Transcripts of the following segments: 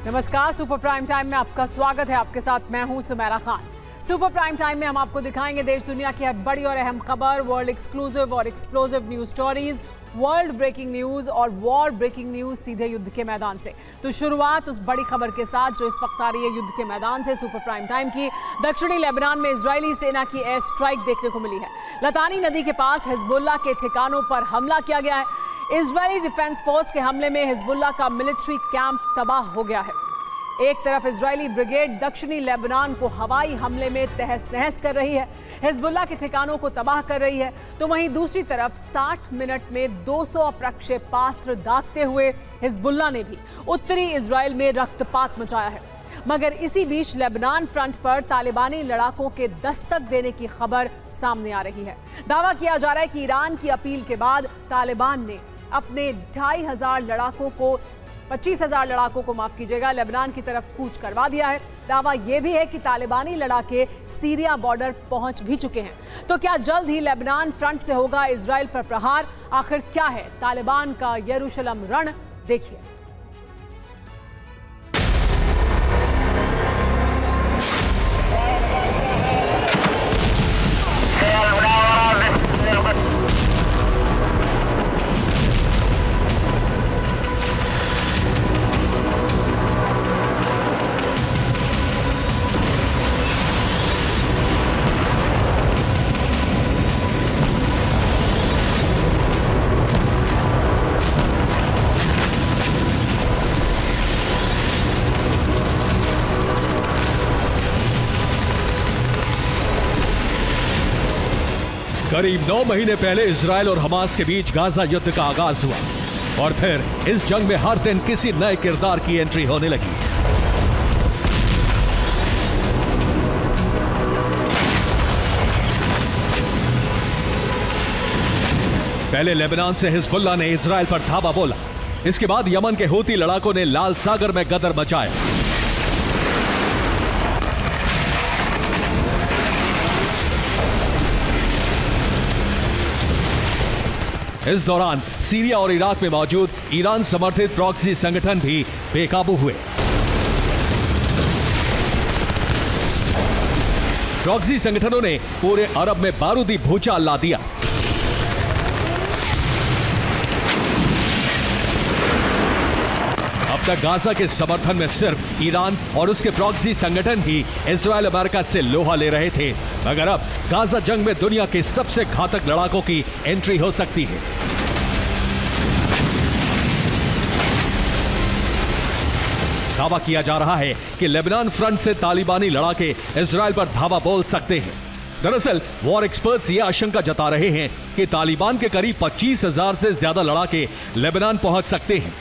नमस्कार, super prime time में आपका स्वागत है। आपके साथ मैं हूं Sumera Khan. Super prime time में हम आपको दिखाएंगे देश दुनिया की हर बड़ी और अहम खबर, वर्ल्ड एक्सक्लूसिव और explosive news stories, world breaking news और वॉर ब्रेकिंग न्यूज सीधे युद्ध के मैदान से। तो शुरुआत उस बड़ी खबर के साथ जो इस वक्त आ रही है युद्ध के मैदान से, सुपर प्राइम टाइम की। दक्षिणी लेबनान में इजरायली सेना की एयर स्ट्राइक देखने को मिली है। लतानी नदी के पास हिजबुल्लाह के ठिकानों पर हमला किया गया है। इजरायली डिफेंस फोर्स के हमले में हिजबुल्लाह का मिलिट्री कैंप तबाह हो गया है। एक तरफ इजरायली ब्रिगेड दक्षिणी लेबनान को हवाई हमले में तहस नहस कर रही है, हिजबुल्लाह के ठिकानों को तबाह कर रही है, तो वहीं दूसरी तरफ 60 मिनट में 200 प्रक्षेपास्त्र दागते हुए हिजबुल्लाह ने भी उत्तरी इजराइल में रक्तपात मचाया है। मगर इसी बीच लेबनान फ्रंट पर तालिबानी लड़ाकों के दस्तक देने की खबर सामने आ रही है। दावा किया जा रहा है कि ईरान की अपील के बाद तालिबान ने अपने 25,000 लड़ाकों को माफ कीजिएगा लेबनान की तरफ कूच करवा दिया है। दावा यह भी है कि तालिबानी लड़ाके सीरिया बॉर्डर पहुंच भी चुके हैं। तो क्या जल्द ही लेबनान फ्रंट से होगा इजराइल पर प्रहार? आखिर क्या है तालिबान का यरूशलेम रण? देखिए। करीब 9 महीने पहले इजराइल और हमास के बीच गाजा युद्ध का आगाज हुआ और फिर इस जंग में हर दिन किसी नए किरदार की एंट्री होने लगी। पहले लेबनान से हिजबुल्लाह ने इजराइल पर धावा बोला। इसके बाद यमन के हूती लड़ाकों ने लाल सागर में गदर मचाया। इस दौरान सीरिया और इराक में मौजूद ईरान समर्थित प्रॉक्सी संगठन भी बेकाबू हुए। प्रॉक्सी संगठनों ने पूरे अरब में बारूदी भूचाल ला दिया। अब तक गाजा के समर्थन में सिर्फ ईरान और उसके प्रॉक्सी संगठन ही इजराइल अमेरिका से लोहा ले रहे थे, मगर अब गाजा जंग में दुनिया के सबसे घातक लड़ाकों की एंट्री हो सकती है। दावा किया जा रहा है कि लेबनान फ्रंट से तालिबानी लड़ाके इजराइल पर धावा बोल सकते हैं। दरअसल वॉर एक्सपर्ट्स ये आशंका जता रहे हैं कि तालिबान के करीब 25,000 से ज्यादा लड़ाके लेबनान पहुंच सकते हैं।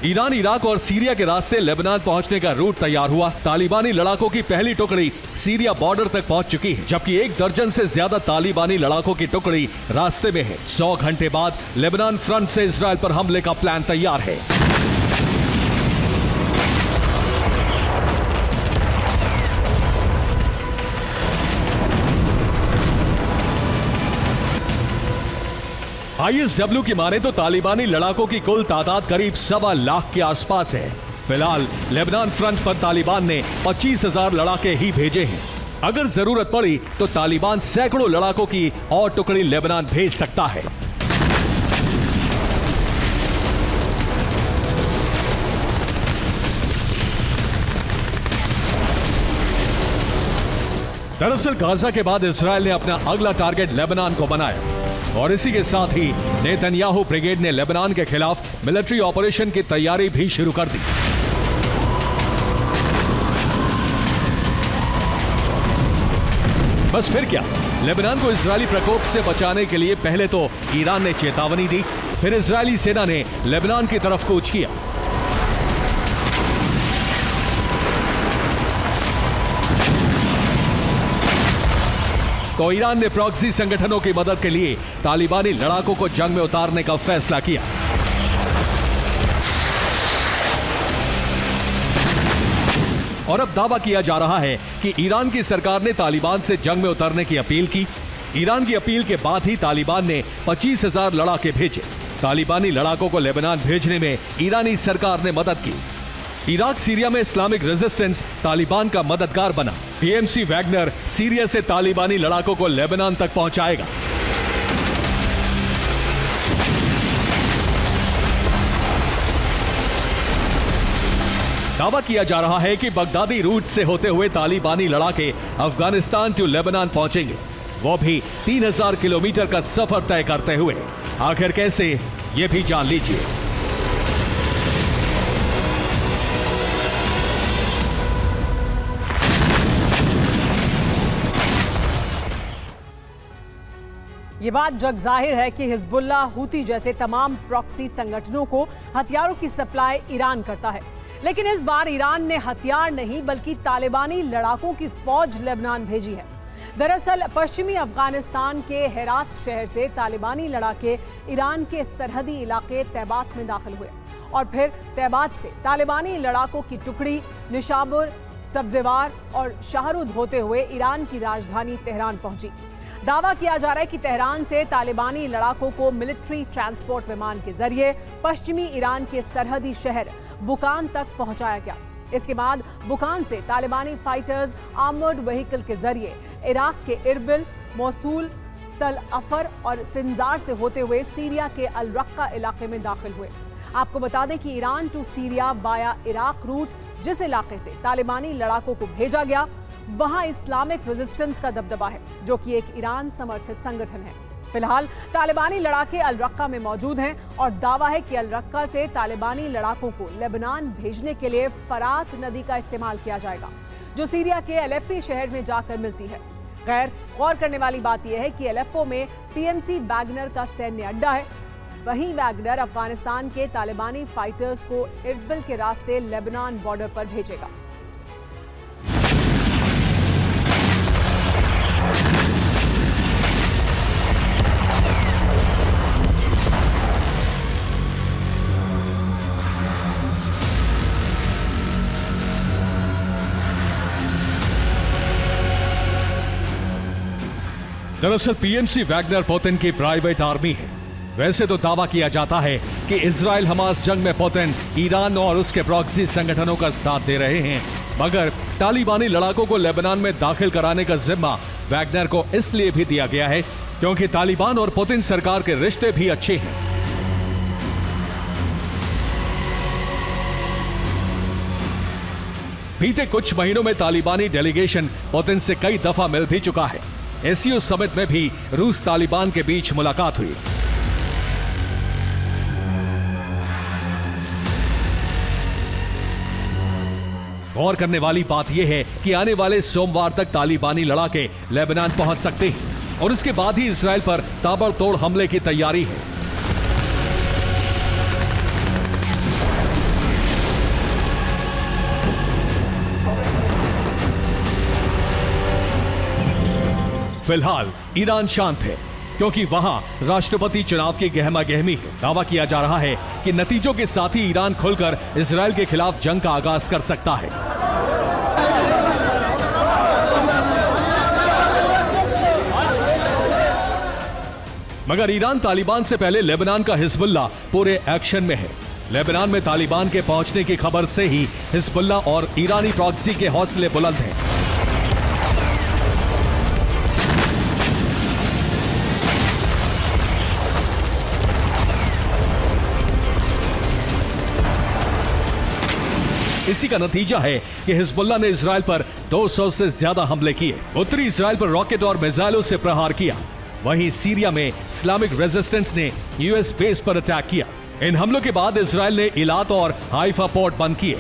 ईरान, इराक और सीरिया के रास्ते लेबनान पहुंचने का रूट तैयार हुआ। तालिबानी लड़ाकों की पहली टुकड़ी सीरिया बॉर्डर तक पहुंच चुकी है, जबकि 1 दर्जन से ज्यादा तालिबानी लड़ाकों की टुकड़ी रास्ते में है। 100 घंटे बाद लेबनान फ्रंट से इजराइल पर हमले का प्लान तैयार है। ISW की माने तो तालिबानी लड़ाकों की कुल तादाद करीब 1.25 लाख के आसपास है। फिलहाल लेबनान फ्रंट पर तालिबान ने 25,000 लड़ाके ही भेजे हैं। अगर जरूरत पड़ी तो तालिबान सैकड़ों लड़ाकों की और टुकड़ी लेबनान भेज सकता है। दरअसल गाजा के बाद इजराइल ने अपना अगला टारगेट लेबनान को बनाया और इसी के साथ ही नेतन्याहू ब्रिगेड ने लेबनान के खिलाफ मिलिट्री ऑपरेशन की तैयारी भी शुरू कर दी। बस फिर क्या, लेबनान को इजरायली प्रकोप से बचाने के लिए पहले तो ईरान ने चेतावनी दी, फिर इजरायली सेना ने लेबनान की तरफ कूच किया। तो ईरान ने प्रॉक्सी संगठनों की मदद के लिए तालिबानी लड़ाकों को जंग में उतारने का फैसला किया। और अब दावा किया जा रहा है कि ईरान की सरकार ने तालिबान से जंग में उतरने की अपील की। ईरान की अपील के बाद ही तालिबान ने 25,000 लड़ाके भेजे। तालिबानी लड़ाकों को लेबनान भेजने में ईरानी सरकार ने मदद की। इराक सीरिया में इस्लामिक रेजिस्टेंस तालिबान का मददगार बना। पीएमसी वैगनर सीरिया से तालिबानी लड़ाकों को लेबनान तक पहुंचाएगा। दावा किया जा रहा है कि बगदादी रूट से होते हुए तालिबानी लड़ाके अफगानिस्तान टू लेबनान पहुंचेंगे, वो भी 3000 किलोमीटर का सफर तय करते हुए। आखिर कैसे, ये भी जान लीजिए। ये बात जग जाहिर है कि हिजबुल्लाह, हूती जैसे तमाम प्रॉक्सी संगठनों को हथियारों की सप्लाई ईरान करता है। लेकिन इस बार ईरान ने हथियार नहीं बल्कि तालिबानी लड़ाकों की फौज लेबनान भेजी है। दरअसल पश्चिमी अफगानिस्तान के हेरात शहर से तालिबानी लड़ाके ईरान के सरहदी इलाके तैबात में दाखिल हुए और फिर तैबात से तालिबानी लड़ाकों की टुकड़ी निशाबुर, सब्जेवार और शाहरुद होते हुए ईरान की राजधानी तेहरान पहुंची। दावा किया जा रहा है कि तेहरान से तालिबानी लड़ाकों को मिलिट्री ट्रांसपोर्ट विमान के जरिए पश्चिमी ईरान के सरहदी शहर बुकान तक पहुंचाया गया। इसके बाद बुकान से तालिबानी फाइटर्स आर्मर्ड व्हीकल के जरिए इराक के इरबिल, मोसूल, तल अफर और सिंजार से होते हुए सीरिया के अल रक्का इलाके में दाखिल हुए। आपको बता दें कि Iran to Syria via Iraq route, जिस इलाके से तालिबानी लड़ाकों को भेजा गया, वहां इस्लामिक रेजिस्टेंस का दबदबा है, जो कि एक ईरान समर्थित संगठन है। फिलहाल तालिबानी लड़ाके अल रक्का में मौजूद हैं और दावा है कि अल रक्का से तालिबानी लड़ाकों को लेबनान भेजने के लिए फरात नदी का इस्तेमाल किया जाएगा, जो सीरिया के अलेप्पो शहर में जाकर मिलती है। गैर गौर करने वाली बात यह है कि अलेप्पो में पीएमसी वैगनर का सैन्य अड्डा है। वहीं वैगनर अफगानिस्तान के तालिबानी फाइटर्स को इरबिल के रास्ते लेबनान बॉर्डर पर भेजेगा। दरअसल पीएमसी वैगनर पुतिन की प्राइवेट आर्मी है। वैसे तो दावा किया जाता है कि इजराइल हमास जंग में पुतिन ईरान और उसके प्रॉक्सी संगठनों का साथ दे रहे हैं, मगर तालिबानी लड़ाकों को लेबनान में दाखिल कराने का जिम्मा वैगनर को इसलिए भी दिया गया है क्योंकि तालिबान और पुतिन सरकार के रिश्ते भी अच्छे हैं। बीते कुछ महीनों में तालिबानी डेलीगेशन पुतिन से कई दफा मिल भी चुका है। एसीओ समिट में भी रूस तालिबान के बीच मुलाकात हुई। गौर करने वाली बात यह है कि आने वाले सोमवार तक तालिबानी लड़ाके लेबनान पहुंच सकते हैं और इसके बाद ही इजराइल पर ताबड़तोड़ हमले की तैयारी है। फिलहाल ईरान शांत है क्योंकि वहां राष्ट्रपति चुनाव की गहमा गहमी है। दावा किया जा रहा है कि नतीजों के साथ ही ईरान खुलकर इजराइल के खिलाफ जंग का आगाज कर सकता है। मगर ईरान तालिबान से पहले लेबनान का हिजबुल्लाह पूरे एक्शन में है। लेबनान में तालिबान के पहुंचने की खबर से ही हिजबुल्लाह और ईरानी प्रॉक्सी के हौसले बुलंद हैं। इसी का नतीजा है कि हिजबुल्लाह ने इजराइल पर 200 से ज्यादा हमले किए। उत्तरी इजराइल पर रॉकेट और मिसाइलों से प्रहार किया। वहीं सीरिया में इस्लामिक रेजिस्टेंस ने यूएस बेस पर अटैक किया। इन हमलों के बाद इजराइल ने इलात और हाइफा पोर्ट बंद किए।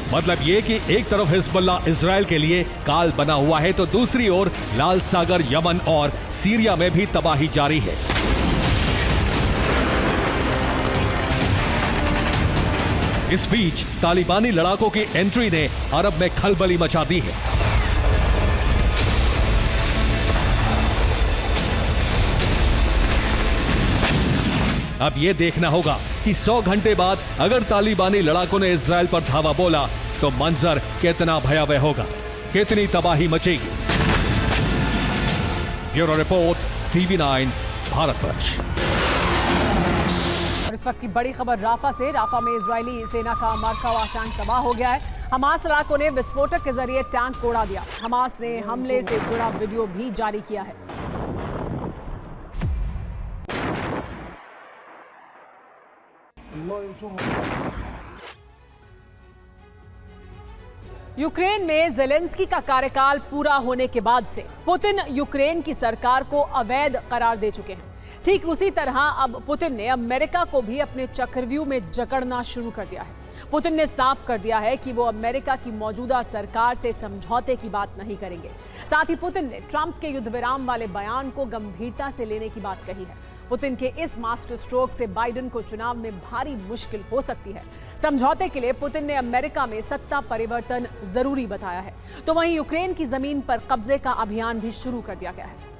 मतलब ये कि एक तरफ हिजबुल्लाह इजराइल के लिए काल बना हुआ है तो दूसरी ओर लाल सागर, यमन और सीरिया में भी तबाही जारी है। इस बीच तालिबानी लड़ाकों की एंट्री ने अरब में खलबली मचा दी है। अब यह देखना होगा कि 100 घंटे बाद अगर तालिबानी लड़ाकों ने इजराइल पर धावा बोला तो मंजर कितना भयावह होगा, कितनी तबाही मचेगी। Bureau report, TV9 Bharatvarsh. और इस वक्त की बड़ी खबर राफा से। राफा में इजरायली सेना का मरकवा टैंक तबाह हो गया है। हमास लड़ाकों ने विस्फोटक के जरिए टैंक को उड़ा दिया। हमास ने हमले से जुड़ा वीडियो भी जारी किया है। यूक्रेन में ज़ेलेंस्की का कार्यकाल पूरा होने के बाद से पुतिन यूक्रेन की सरकार को अवैध करार दे चुके हैं। ठीक उसी तरह अब पुतिन ने अमेरिका को भी अपने चक्रव्यूह में जकड़ना शुरू कर दिया है। पुतिन ने साफ कर दिया है कि वो अमेरिका की मौजूदा सरकार से समझौते की बात नहीं करेंगे। साथ ही पुतिन ने ट्रंप के युद्ध विराम वाले बयान को गंभीरता से लेने की बात कही है। पुतिन के इस मास्टर स्ट्रोक से बाइडेन को चुनाव में भारी मुश्किल हो सकती है। समझौते के लिए पुतिन ने अमेरिका में सत्ता परिवर्तन जरूरी बताया है, तो वहीं यूक्रेन की जमीन पर कब्जे का अभियान भी शुरू कर दिया गया है।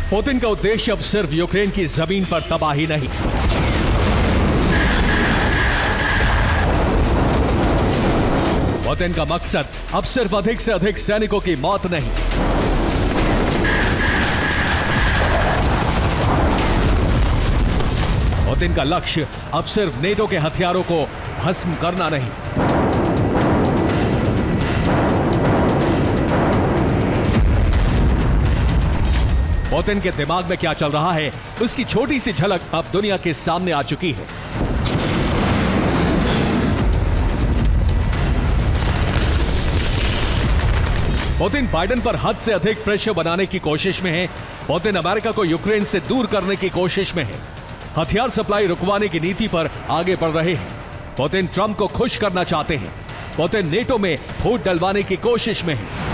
पुतिन का उद्देश्य अब सिर्फ यूक्रेन की जमीन पर तबाही नहीं, पुतिन का मकसद अब सिर्फ अधिक से अधिक सैनिकों की मौत नहीं, पुतिन का लक्ष्य अब सिर्फ नेटो के हथियारों को भस्म करना नहीं, पुतिन के दिमाग में क्या चल रहा है उसकी छोटी सी झलक अब दुनिया के सामने आ चुकी है। पुतिन बाइडेन पर हद से अधिक प्रेशर बनाने की कोशिश में है। पुतिन अमेरिका को यूक्रेन से दूर करने की कोशिश में है। हथियार सप्लाई रुकवाने की नीति पर आगे बढ़ रहे हैं। पुतिन ट्रंप को खुश करना चाहते हैं। पुतिन नेटो में फूट डलवाने की कोशिश में है।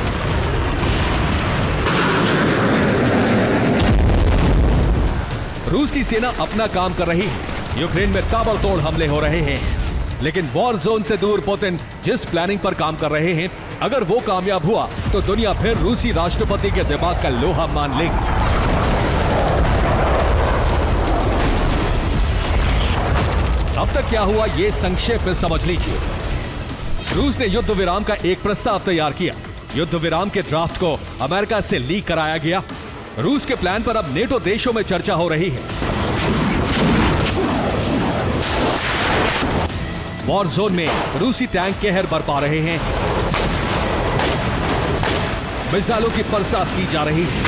रूस की सेना अपना काम कर रही है। यूक्रेन में ताबड़तोड़ हमले हो रहे हैं, लेकिन वॉर जोन से दूर पुतिन जिस प्लानिंग पर काम कर रहे हैं, अगर वो कामयाब हुआ तो दुनिया फिर रूसी राष्ट्रपति के दिमाग का लोहा मान लेगी। अब तक क्या हुआ ये संक्षेप में समझ लीजिए। रूस ने युद्ध विराम का एक प्रस्ताव तैयार किया। युद्ध विराम के ड्राफ्ट को अमेरिका से लीक कराया गया। रूस के प्लान पर अब नेटो देशों में चर्चा हो रही है। वॉर जोन में रूसी टैंक कहर बरपा रहे हैं। मिसाइलों की बरसात की जा रही है।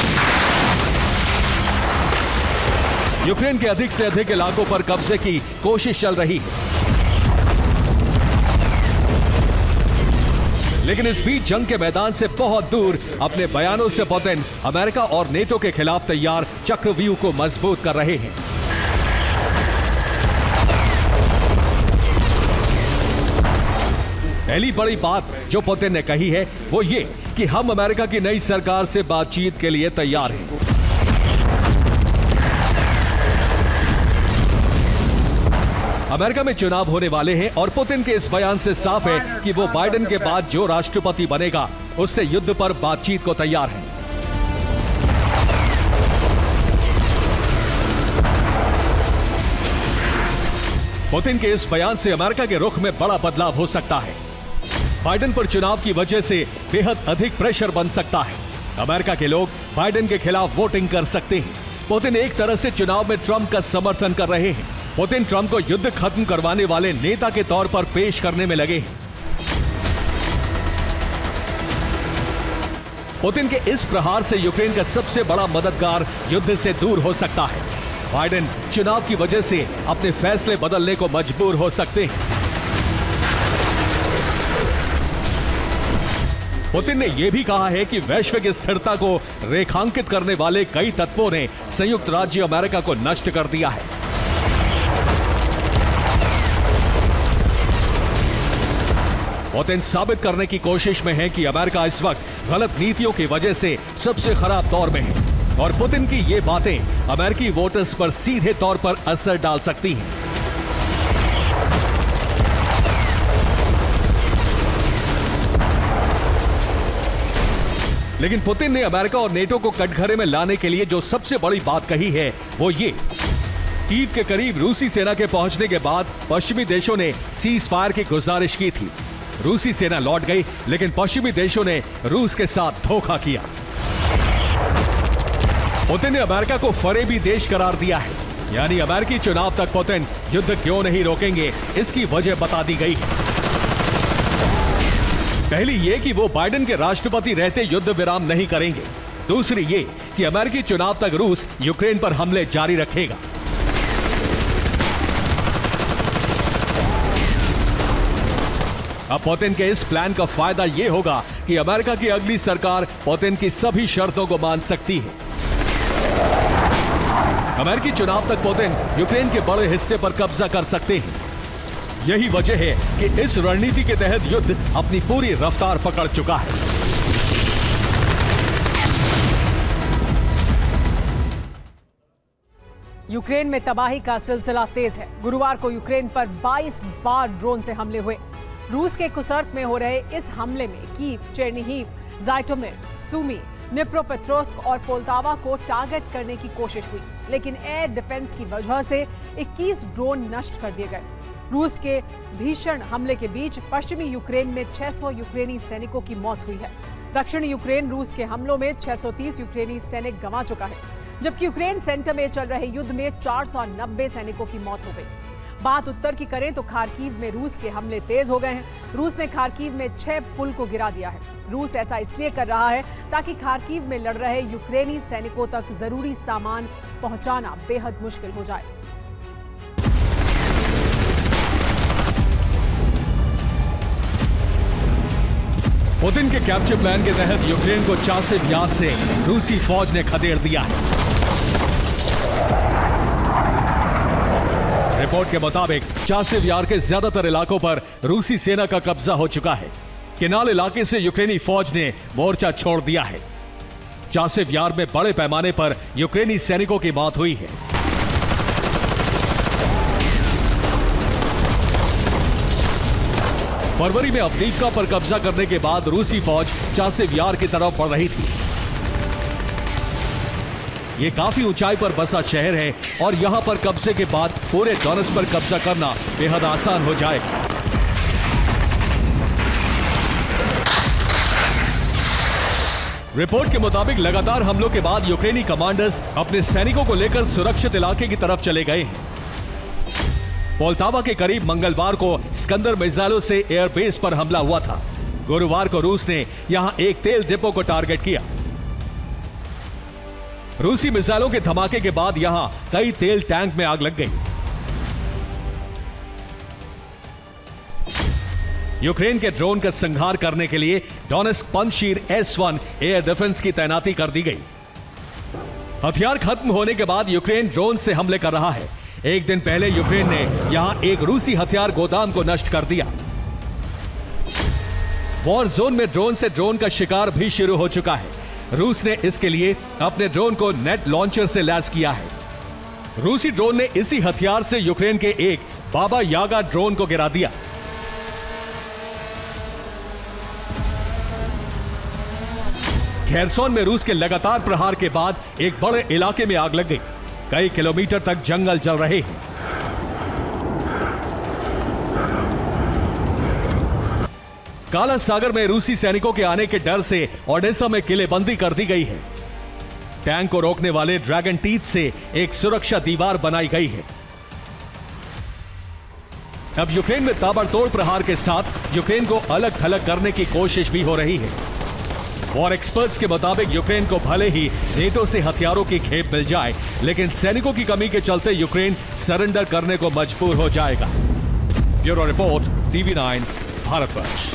यूक्रेन के अधिक से अधिक इलाकों पर कब्जे की कोशिश चल रही है। लेकिन इस बीच जंग के मैदान से बहुत दूर अपने बयानों से पुतिन अमेरिका और नेटो के खिलाफ तैयार चक्रव्यूह को मजबूत कर रहे हैं। पहली बड़ी बात जो पुतिन ने कही है वो ये कि हम अमेरिका की नई सरकार से बातचीत के लिए तैयार हैं। अमेरिका में चुनाव होने वाले हैं और पुतिन के इस बयान से साफ है कि वो बाइडेन के बाद जो राष्ट्रपति बनेगा उससे युद्ध पर बातचीत को तैयार है। पुतिन के इस बयान से अमेरिका के रुख में बड़ा बदलाव हो सकता है। बाइडेन पर चुनाव की वजह से बेहद अधिक प्रेशर बन सकता है। अमेरिका के लोग बाइडेन के खिलाफ वोटिंग कर सकते हैं। पुतिन एक तरह से चुनाव में ट्रंप का समर्थन कर रहे हैं। पुतिन ट्रंप को युद्ध खत्म करवाने वाले नेता के तौर पर पेश करने में लगे हैं। पुतिन के इस प्रहार से यूक्रेन का सबसे बड़ा मददगार युद्ध से दूर हो सकता है। बाइडेन चुनाव की वजह से अपने फैसले बदलने को मजबूर हो सकते हैं। पुतिन ने यह भी कहा है कि वैश्विक स्थिरता को रेखांकित करने वाले कई तत्वों ने संयुक्त राज्य अमेरिका को नष्ट कर दिया है। पुतिन साबित करने की कोशिश में है कि अमेरिका इस वक्त गलत नीतियों की वजह से सबसे खराब दौर में है और पुतिन की ये बातें अमेरिकी वोटर्स पर सीधे तौर पर असर डाल सकती हैं। लेकिन पुतिन ने अमेरिका और नेटो को कटघरे में लाने के लिए जो सबसे बड़ी बात कही है वो ये, कीव के करीब रूसी सेना के पहुंचने के बाद पश्चिमी देशों ने सीज फायर की गुजारिश की थी। रूसी सेना लौट गई, लेकिन पश्चिमी देशों ने रूस के साथ धोखा किया। पुतिन ने अमेरिका को फरेबी देश करार दिया है, यानी अमेरिकी चुनाव तक पुतिन युद्ध क्यों नहीं रोकेंगे, इसकी वजह बता दी गई है। पहली ये कि वो बाइडेन के राष्ट्रपति रहते युद्ध विराम नहीं करेंगे। दूसरी ये कि अमेरिकी चुनाव तक रूस यूक्रेन पर हमले जारी रखेगा। अब पुतिन के इस प्लान का फायदा यह होगा कि अमेरिका की अगली सरकार पुतिन की सभी शर्तों को मान सकती है। अमेरिकी चुनाव तक पुतिन यूक्रेन के बड़े हिस्से पर कब्जा कर सकते हैं। यही वजह है कि इस रणनीति के तहत युद्ध अपनी पूरी रफ्तार पकड़ चुका है। यूक्रेन में तबाही का सिलसिला तेज है। गुरुवार को यूक्रेन पर 22 बार ड्रोन से हमले हुए। रूस के कुसर्क में हो रहे इस हमले में कीव, चेर्निहिव, ज़ाइटोमिर, सूमी, निप्रोपेट्रोव्स्क और पोल्टावा को टारगेट करने की कोशिश हुई, लेकिन एयर डिफेंस की वजह से 21 ड्रोन नष्ट कर दिए गए। रूस के भीषण हमले के बीच पश्चिमी यूक्रेन में 600 यूक्रेनी सैनिकों की मौत हुई है। दक्षिणी यूक्रेन रूस के हमलों में 630 यूक्रेनी सैनिक गंवा चुका है, जबकि यूक्रेन सेंटर में चल रहे युद्ध में 490 सैनिकों की मौत हो गई। बात उत्तर की करें तो खार्किव में रूस के हमले तेज हो गए हैं। रूस ने खार्किव में 6 पुल को गिरा दिया है। रूस ऐसा इसलिए कर रहा है ताकि खार्किव में लड़ रहे यूक्रेनी सैनिकों तक जरूरी सामान पहुंचाना बेहद मुश्किल हो जाए। पुतिन के कैप्चर प्लान के तहत यूक्रेन को चासिव यार से रूसी फौज ने खदेड़ दिया है। रिपोर्ट के मुताबिक चासिव यार के ज्यादातर इलाकों पर रूसी सेना का कब्जा हो चुका है। किनाल इलाके से यूक्रेनी फौज ने मोर्चा छोड़ दिया है। चासिव यार में बड़े पैमाने पर यूक्रेनी सैनिकों की मौत हुई है। फरवरी में अवदीव्का पर कब्जा करने के बाद रूसी फौज चासिव यार की तरफ बढ़ रही थी। यह काफी ऊंचाई पर बसा शहर है और यहां पर कब्जे के बाद पूरे डोनेट्स्क पर कब्जा करना बेहद आसान हो जाएगा। रिपोर्ट के मुताबिक लगातार हमलों के बाद यूक्रेनी कमांडर्स अपने सैनिकों को लेकर सुरक्षित इलाके की तरफ चले गए हैं। पोल्टावा के करीब मंगलवार को स्कंदर मिसाइलों से एयरबेस पर हमला हुआ था। गुरुवार को रूस ने यहां एक तेल डिपो को टारगेट किया। रूसी मिसाइलों के धमाके के बाद यहां कई तेल टैंक में आग लग गई। यूक्रेन के ड्रोन का संहार करने के लिए Donetsk Panjshir S-1 air defence की तैनाती कर दी गई। हथियार खत्म होने के बाद यूक्रेन ड्रोन से हमले कर रहा है। एक दिन पहले यूक्रेन ने यहां एक रूसी हथियार गोदाम को नष्ट कर दिया। वॉर जोन में ड्रोन से ड्रोन का शिकार भी शुरू हो चुका है। रूस ने इसके लिए अपने ड्रोन को नेट लॉन्चर से लैस किया है। रूसी ड्रोन ने इसी हथियार से यूक्रेन के एक बाबा यागा ड्रोन को गिरा दिया। खेरसोन में रूस के लगातार प्रहार के बाद एक बड़े इलाके में आग लग गई। कई किलोमीटर तक जंगल जल रहे हैं। काला सागर में रूसी सैनिकों के आने के डर से ओडेसा में किलेबंदी कर दी गई है। टैंक को रोकने वाले ड्रैगन टीथ से एक सुरक्षा दीवार बनाई गई है। अब यूक्रेन में ताबड़तोड़ प्रहार के साथ यूक्रेन को अलग थलग करने की कोशिश भी हो रही है। वॉर एक्सपर्ट्स के मुताबिक यूक्रेन को भले ही नेटो से हथियारों की खेप मिल जाए, लेकिन सैनिकों की कमी के चलते यूक्रेन सरेंडर करने को मजबूर हो जाएगा। Bureau report, TV9 Bharatvarsh.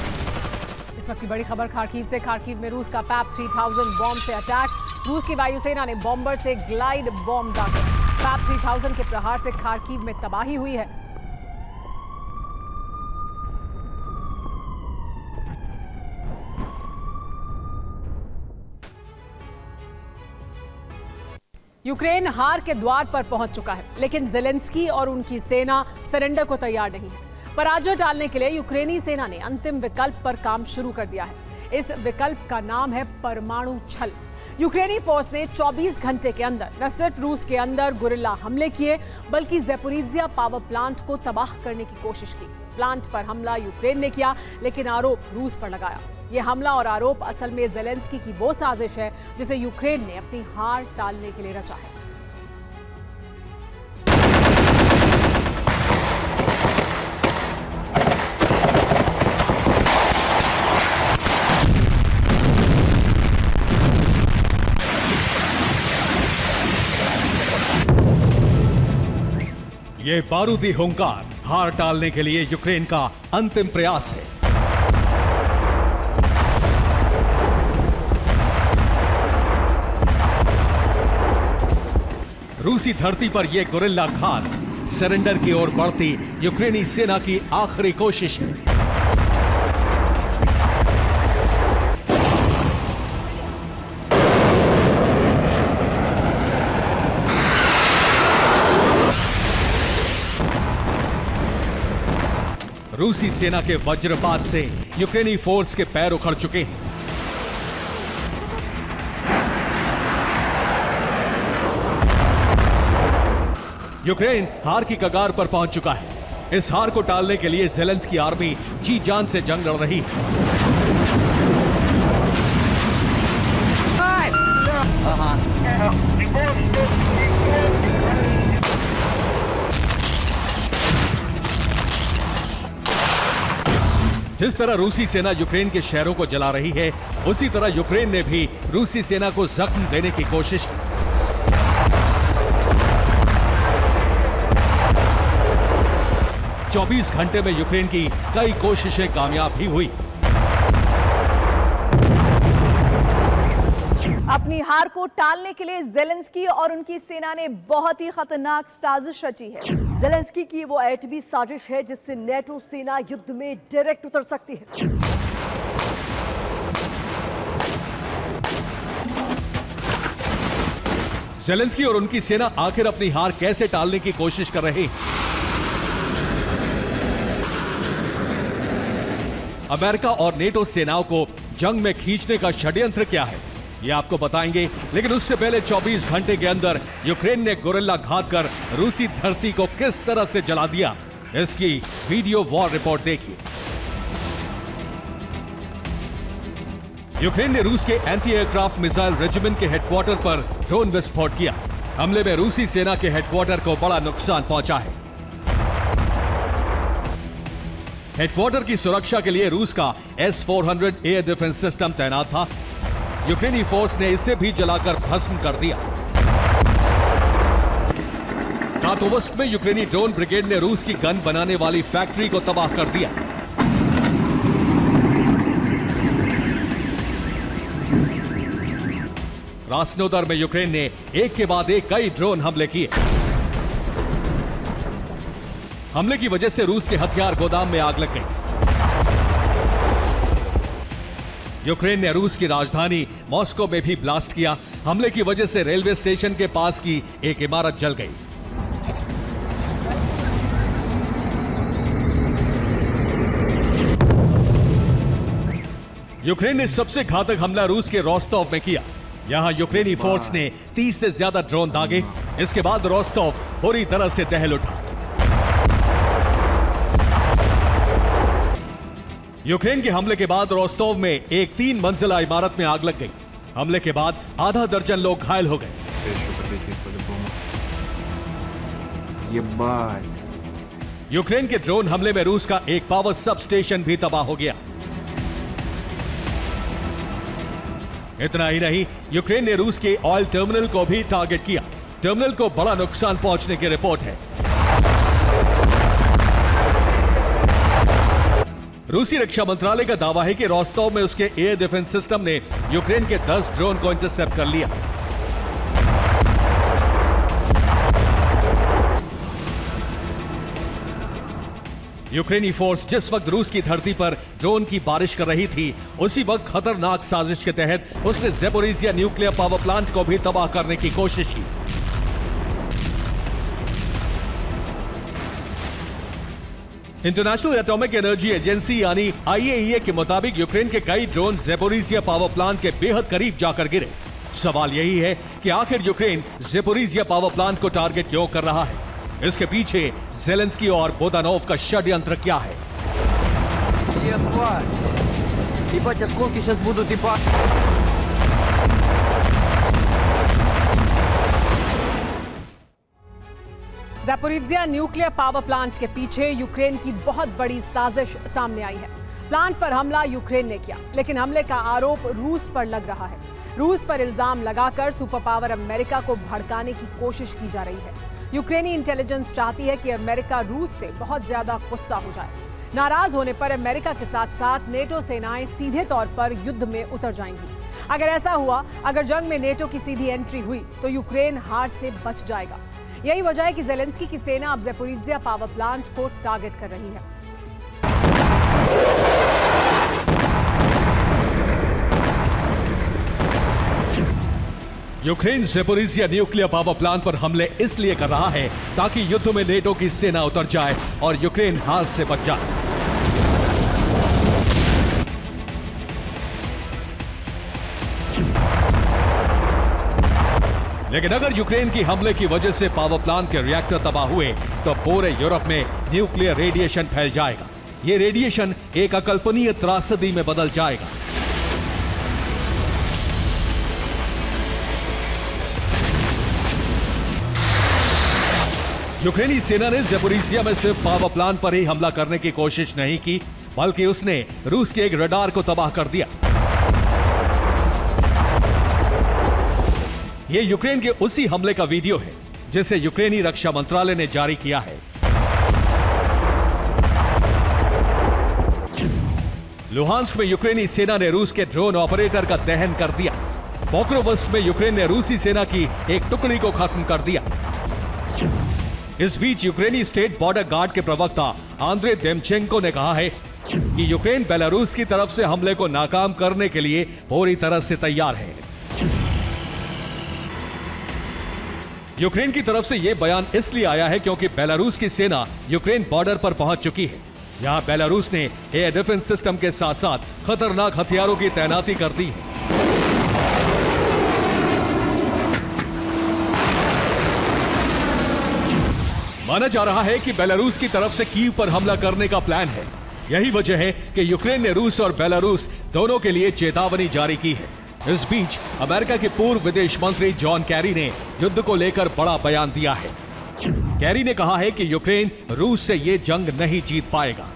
इस वक्त की बड़ी खबर खार्किव से। खार्किव में रूस का फैब 3000 बॉम्ब से अटैक। रूस की वायुसेना ने बॉम्बर से ग्लाइड बॉम्ब दागे। फैब 3000 के प्रहार से खार्किव में तबाही हुई है। यूक्रेन हार के द्वार पर पहुंच चुका है, लेकिन ज़ेलेंस्की और उनकी सेना सरेंडर को तैयार नहीं है। पराजय टालने के लिए यूक्रेनी सेना ने अंतिम विकल्प पर काम शुरू कर दिया है। इस विकल्प का नाम है परमाणु छल। यूक्रेनी फोर्स ने 24 घंटे के अंदर न सिर्फ रूस के अंदर गुरिल्ला हमले किए, बल्कि ज़ैपोरिज़िया पावर प्लांट को तबाह करने की कोशिश की। प्लांट पर हमला यूक्रेन ने किया, लेकिन आरोप रूस पर लगाया। यह हमला और आरोप असल में ज़ेलेंस्की की वो साजिश है जिसे यूक्रेन ने अपनी हार टालने के लिए रचा है। ये बारूदी हुंकार हार टालने के लिए यूक्रेन का अंतिम प्रयास है। रूसी धरती पर यह गुरिल्ला घात सरेंडर की ओर बढ़ती यूक्रेनी सेना की आखिरी कोशिश है। रूसी सेना के वज्रपात से यूक्रेनी फोर्स के पैर उखड़ चुके हैं। यूक्रेन हार की कगार पर पहुंच चुका है। इस हार को टालने के लिए ज़ेलेंस्की आर्मी जी जान से जंग लड़ रही है। जिस तरह रूसी सेना यूक्रेन के शहरों को जला रही है, उसी तरह यूक्रेन ने भी रूसी सेना को जख्म देने की कोशिश की। चौबीस घंटे में यूक्रेन की कई कोशिशें कामयाब भी हुई। अपनी हार को टालने के लिए ज़ेलेंस्की और उनकी सेना ने बहुत ही खतरनाक साजिश रची है। ज़ेलेंस्की की वो एटमी साजिश है जिससे नेटो सेना युद्ध में डायरेक्ट उतर सकती है। ज़ेलेंस्की और उनकी सेना आखिर अपनी हार कैसे टालने की कोशिश कर रहे हैं? अमेरिका और नेटो सेनाओं को जंग में खींचने का षड्यंत्र क्या है, ये आपको बताएंगे, लेकिन उससे पहले 24 घंटे के अंदर यूक्रेन ने गुरिल्ला घात कर रूसी धरती को किस तरह से जला दिया, इसकी वीडियो वॉर रिपोर्ट देखिए। यूक्रेन ने रूस के एंटी एयरक्राफ्ट मिसाइल रेजिमेंट के हेडक्वार्टर पर ड्रोन विस्फोट किया। हमले में रूसी सेना के हेडक्वार्टर को बड़ा नुकसान पहुंचा है। हेडक्वार्टर की सुरक्षा के लिए रूस का S-400 एयर डिफेंस सिस्टम तैनात था। यूक्रेनी फोर्स ने इसे भी जलाकर भस्म कर दिया। कातोवस्क में यूक्रेनी ड्रोन ब्रिगेड ने रूस की गन बनाने वाली फैक्ट्री को तबाह कर दिया। रास्नोदर में यूक्रेन ने एक के बाद एक कई ड्रोन हमले किए। हमले की वजह से रूस के हथियार गोदाम में आग लग गई। यूक्रेन ने रूस की राजधानी मॉस्को में भी ब्लास्ट किया। हमले की वजह से रेलवे स्टेशन के पास की एक इमारत जल गई। यूक्रेन ने सबसे घातक हमला रूस के रोस्टोव में किया। यहां यूक्रेनी फोर्स ने 30 से ज्यादा ड्रोन दागे। इसके बाद रोस्टोव पूरी तरह से दहल उठा। यूक्रेन के हमले के बाद रोस्टोव में एक 3 मंजिला इमारत में आग लग गई। हमले के बाद आधा दर्जन लोग घायल हो गए। यूक्रेन के ड्रोन हमले में रूस का एक पावर सब स्टेशन भी तबाह हो गया। इतना ही नहीं, यूक्रेन ने रूस के ऑयल टर्मिनल को भी टारगेट किया। टर्मिनल को बड़ा नुकसान पहुंचने की रिपोर्ट है। रूसी रक्षा मंत्रालय का दावा है कि रोस्टोव में उसके एयर डिफेंस सिस्टम ने यूक्रेन के 10 ड्रोन को इंटरसेप्ट कर लिया। यूक्रेनी फोर्स जिस वक्त रूस की धरती पर ड्रोन की बारिश कर रही थी, उसी वक्त खतरनाक साजिश के तहत उसने ज़ैपोरिज़िया न्यूक्लियर पावर प्लांट को भी तबाह करने की कोशिश की। इंटरनेशनल एटॉमिक एनर्जी एजेंसी यानी IAEA के मुताबिक यूक्रेन के कई ड्रोन ज़ेपोरिजिया पावर प्लांट के बेहद करीब जाकर गिरे। सवाल यही है कि आखिर यूक्रेन ज़ेपोरिजिया पावर प्लांट को टारगेट क्यों कर रहा है? इसके पीछे ज़ेलेंस्की और बोदानोव का षड्यंत्र क्या है? ज़ेपोरिजिया न्यूक्लियर पावर प्लांट के पीछे यूक्रेन की बहुत बड़ी साजिश सामने आई है। प्लांट पर हमला यूक्रेन ने किया, लेकिन हमले का आरोप रूस पर लग रहा है। रूस पर इल्जाम लगाकर सुपर पावर अमेरिका को भड़काने की कोशिश की जा रही है। यूक्रेनी इंटेलिजेंस चाहती है कि अमेरिका रूस से बहुत ज्यादा गुस्सा हो जाए। नाराज होने पर अमेरिका के साथ साथ नेटो सेनाएं सीधे तौर पर युद्ध में उतर जाएंगी। अगर ऐसा हुआ, अगर जंग में नेटो की सीधी एंट्री हुई तो यूक्रेन हार से बच जाएगा। यही वजह है कि ज़ेलेंस्की की सेना अब ज़ेपोरिजिया पावर प्लांट को टारगेट कर रही है। Ukraine Zaporizhzhia nuclear power plant पर हमले इसलिए कर रहा है ताकि युद्ध में नेटो की सेना उतर जाए और यूक्रेन हार से बच जाए। लेकिन अगर यूक्रेन की हमले की वजह से पावर प्लांट के रिएक्टर तबाह हुए तो पूरे यूरोप में न्यूक्लियर रेडिएशन फैल जाएगा। यह रेडिएशन एक अकल्पनीय त्रासदी में बदल जाएगा। यूक्रेनी सेना ने ज़ेपोरिजिया में सिर्फ पावर प्लांट पर ही हमला करने की कोशिश नहीं की, बल्कि उसने रूस के एक रडार को तबाह कर दिया। यह यूक्रेन के उसी हमले का वीडियो है जिसे यूक्रेनी रक्षा मंत्रालय ने जारी किया है। लुहांस्क में यूक्रेनी सेना ने रूस के ड्रोन ऑपरेटर का दहन कर दिया। पोक्रोवस्क में यूक्रेन ने रूसी सेना की एक टुकड़ी को खत्म कर दिया। इस बीच यूक्रेनी स्टेट बॉर्डर गार्ड के प्रवक्ता आंद्रे देमचेंको ने कहा है कि यूक्रेन बेलारूस की तरफ से हमले को नाकाम करने के लिए पूरी तरह से तैयार है। यूक्रेन की तरफ से यह बयान इसलिए आया है क्योंकि बेलारूस की सेना यूक्रेन बॉर्डर पर पहुंच चुकी है। यहां बेलारूस ने एयर डिफेंस सिस्टम के साथ साथ खतरनाक हथियारों की तैनाती कर दी है। माना जा रहा है कि बेलारूस की तरफ से कीव पर हमला करने का प्लान है। यही वजह है कि यूक्रेन ने रूस और बेलारूस दोनों के लिए चेतावनी जारी की है। इस बीच अमेरिका के पूर्व विदेश मंत्री जॉन कैरी ने युद्ध को लेकर बड़ा बयान दिया है। कैरी ने कहा है कि यूक्रेन रूस से ये जंग नहीं जीत पाएगा।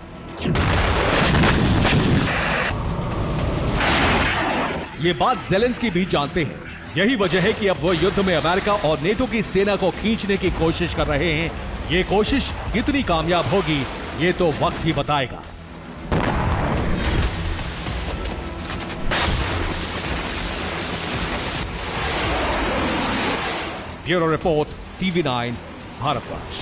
ये बात ज़ेलेंस्की भी जानते हैं। यही वजह है कि अब वो युद्ध में अमेरिका और नेटो की सेना को खींचने की कोशिश कर रहे हैं। ये कोशिश कितनी कामयाब होगी ये तो वक्त ही बताएगा। Bureau report, TV9 Bharatvarsh.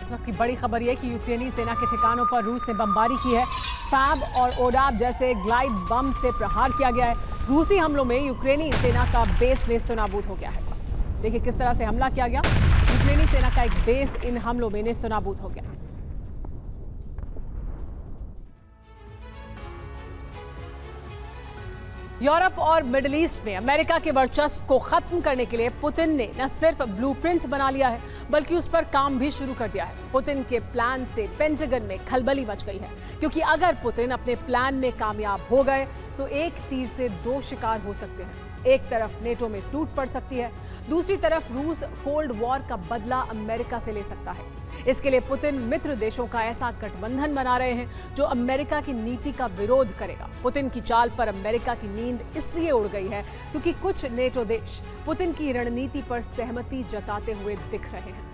इस वक्त की बड़ी खबर यह कि यूक्रेनी सेना के ठिकानों पर रूस ने बमबारी की है। फैब और ओडाब जैसे ग्लाइड बम से प्रहार किया गया है। रूसी हमलों में यूक्रेनी सेना का बेस नेस्तनाबूद हो गया है। देखिए किस तरह से हमला किया गया। यूक्रेनी सेना का एक बेस इन हमलों में नेस्तनाबूद हो गया। यूरोप और मिडिल ईस्ट में अमेरिका के वर्चस्व को खत्म करने के लिए पुतिन ने न सिर्फ ब्लूप्रिंट बना लिया है बल्कि उस पर काम भी शुरू कर दिया है। पुतिन के प्लान से पेंटागन में खलबली मच गई है, क्योंकि अगर पुतिन अपने प्लान में कामयाब हो गए तो एक तीर से दो शिकार हो सकते हैं। एक तरफ नेटो में टूट पड़ सकती है, दूसरी तरफ रूस कोल्ड वॉर का बदला अमेरिका से ले सकता है। इसके लिए पुतिन मित्र देशों का ऐसा गठबंधन बना रहे हैं जो अमेरिका की नीति का विरोध करेगा। पुतिन की चाल पर अमेरिका की नींद इसलिए उड़ गई है क्योंकि कुछ नेटो देश पुतिन की रणनीति पर सहमति जताते हुए दिख रहे हैं।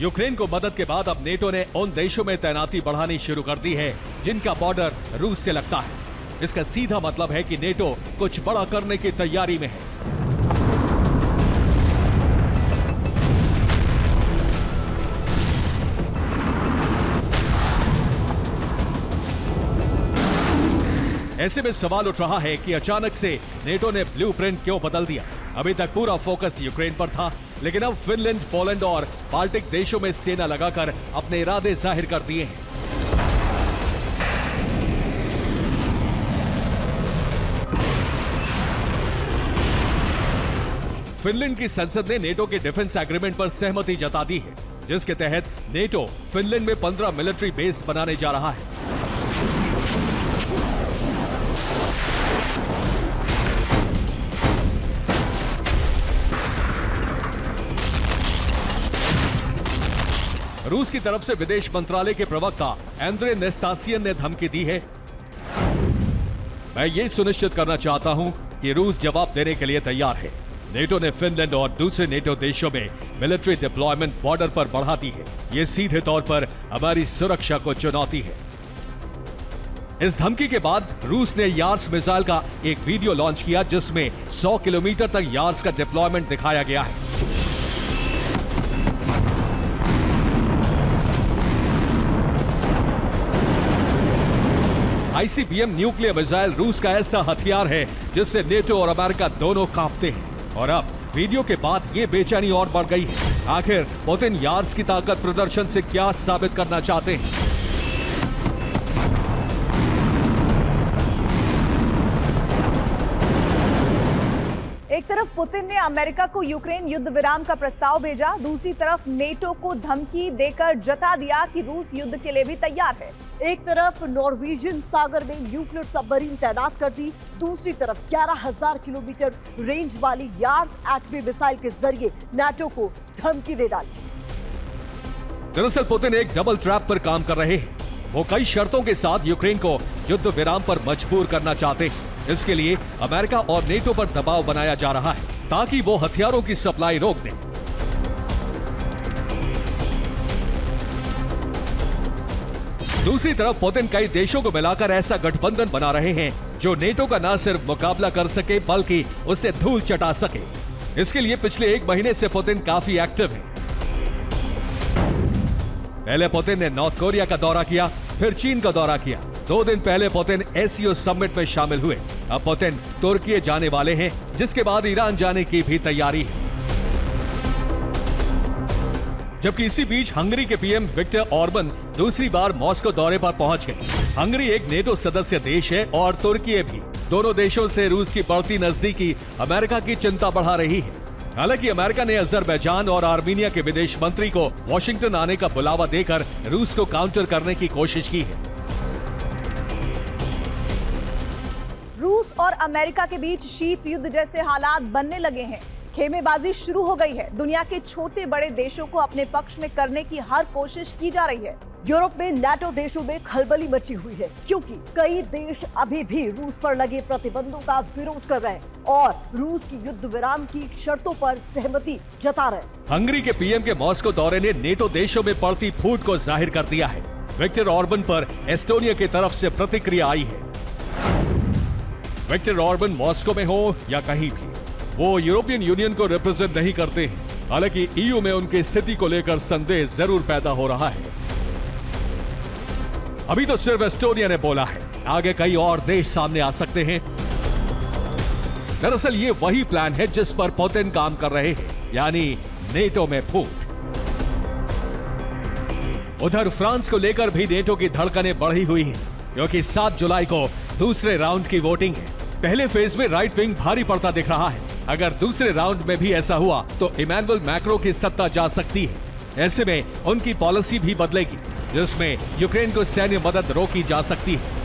यूक्रेन को मदद के बाद अब नेटो ने उन देशों में तैनाती बढ़ानी शुरू कर दी है जिनका बॉर्डर रूस से लगता है। इसका सीधा मतलब है कि नेटो कुछ बड़ा करने की तैयारी में है। ऐसे में सवाल उठ रहा है कि अचानक से नेटो ने ब्लूप्रिंट क्यों बदल दिया। अभी तक पूरा फोकस यूक्रेन पर था, लेकिन अब फिनलैंड, पोलैंड और बाल्टिक देशों में सेना लगाकर अपने इरादे जाहिर कर दिए हैं। फिनलैंड की संसद ने नेटो के डिफेंस एग्रीमेंट पर सहमति जता दी है, जिसके तहत नेटो फिनलैंड में 15 मिलिट्री बेस बनाने जा रहा है। रूस की तरफ से विदेश मंत्रालय के प्रवक्ता एंड्रे नेस्तासियन ने धमकी दी है, मैं ये सुनिश्चित करना चाहता हूं कि रूस जवाब देने के लिए तैयार है। नेटो ने फिनलैंड और दूसरे नेटो देशों में मिलिट्री डिप्लॉयमेंट बॉर्डर पर बढ़ा दी है। ये सीधे तौर पर हमारी सुरक्षा को चुनौती है। इस धमकी के बाद रूस ने यार्स मिसाइल का एक वीडियो लॉन्च किया, जिसमें 100 किलोमीटर तक यार्स का डिप्लॉयमेंट दिखाया गया है। आईसीबीएम न्यूक्लियर मिसाइल रूस का ऐसा हथियार है जिससे नेटो और अमेरिका दोनों कांपते हैं। और अब वीडियो के बाद ये बेचैनी और बढ़ गई है। आखिर पुतिन यार्स की ताकत प्रदर्शन से क्या साबित करना चाहते हैं? एक तरफ पुतिन ने अमेरिका को यूक्रेन युद्ध विराम का प्रस्ताव भेजा, दूसरी तरफ नेटो को धमकी देकर जता दिया कि रूस युद्ध के लिए भी तैयार है। एक तरफ नॉर्वेजियन सागर में न्यूक्लियर सबमरीन तैनात कर दी, दूसरी तरफ 11,000 किलोमीटर रेंज वाली यार्स एटमी मिसाइल के जरिए नाटो को धमकी दे डाली। दरअसल पुतिन एक डबल ट्रैप पर काम कर रहे हैं। वो कई शर्तों के साथ यूक्रेन को युद्ध विराम पर मजबूर करना चाहते हैं। इसके लिए अमेरिका और नेटो पर दबाव बनाया जा रहा है ताकि वो हथियारों की सप्लाई रोक दें। दूसरी तरफ पुतिन कई देशों को मिलाकर ऐसा गठबंधन बना रहे हैं जो नेटो का न सिर्फ मुकाबला कर सके बल्कि उसे धूल चटा सके। इसके लिए पिछले 1 महीने से पुतिन काफी एक्टिव है। पहले पुतिन ने नॉर्थ कोरिया का दौरा किया, फिर चीन का दौरा किया। 2 दिन पहले पुतिन एससीओ समिट में शामिल हुए। अब पुतिन तुर्की जाने वाले हैं, जिसके बाद ईरान जाने की भी तैयारी है। जबकि इसी बीच हंगरी के पीएम विक्टर ऑर्बन दूसरी बार मॉस्को दौरे पर पहुंच गए। हंगरी एक नेटो सदस्य देश है और तुर्की भी। दोनों देशों से रूस की बढ़ती नजदीकी अमेरिका की चिंता बढ़ा रही है। हालांकि अमेरिका ने अजरबैजान और आर्मीनिया के विदेश मंत्री को वॉशिंगटन आने का बुलावा देकर रूस को काउंटर करने की कोशिश की है। रूस और अमेरिका के बीच शीत युद्ध जैसे हालात बनने लगे हैं। खेमेबाजी शुरू हो गई है। दुनिया के छोटे बड़े देशों को अपने पक्ष में करने की हर कोशिश की जा रही है। यूरोप में नाटो देशों में खलबली मची हुई है, क्योंकि कई देश अभी भी रूस पर लगे प्रतिबंधों का विरोध कर रहे हैं और रूस की युद्ध विराम की शर्तों पर सहमति जता रहे हैं। हंगरी के पीएम के मॉस्को दौरे ने नेटो देशों में पड़ती फूट को जाहिर कर दिया है। विक्टर ऑर्बन पर एस्टोनिया की तरफ से प्रतिक्रिया आई है। विक्टर ऑर्बन मॉस्को में हो या कहीं भी, वो यूरोपियन यूनियन को रिप्रेजेंट नहीं करते हैं। हालांकि ईयू में उनकी स्थिति को लेकर संदेह जरूर पैदा हो रहा है। अभी तो सिर्फ एस्टोनिया ने बोला है, आगे कई और देश सामने आ सकते हैं। दरअसल ये वही प्लान है जिस पर पुतिन काम कर रहे हैं, यानी नेटो में फूट। उधर फ्रांस को लेकर भी नेटो की धड़कनें बढ़ी हुई हैं, क्योंकि 7 जुलाई को दूसरे राउंड की वोटिंग है। पहले फेज में राइट विंग भारी पड़ता दिख रहा है। अगर दूसरे राउंड में भी ऐसा हुआ तो इमैनुअल मैक्रो की सत्ता जा सकती है। ऐसे में उनकी पॉलिसी भी बदलेगी, जिसमें यूक्रेन को सैन्य मदद रोकी जा सकती है।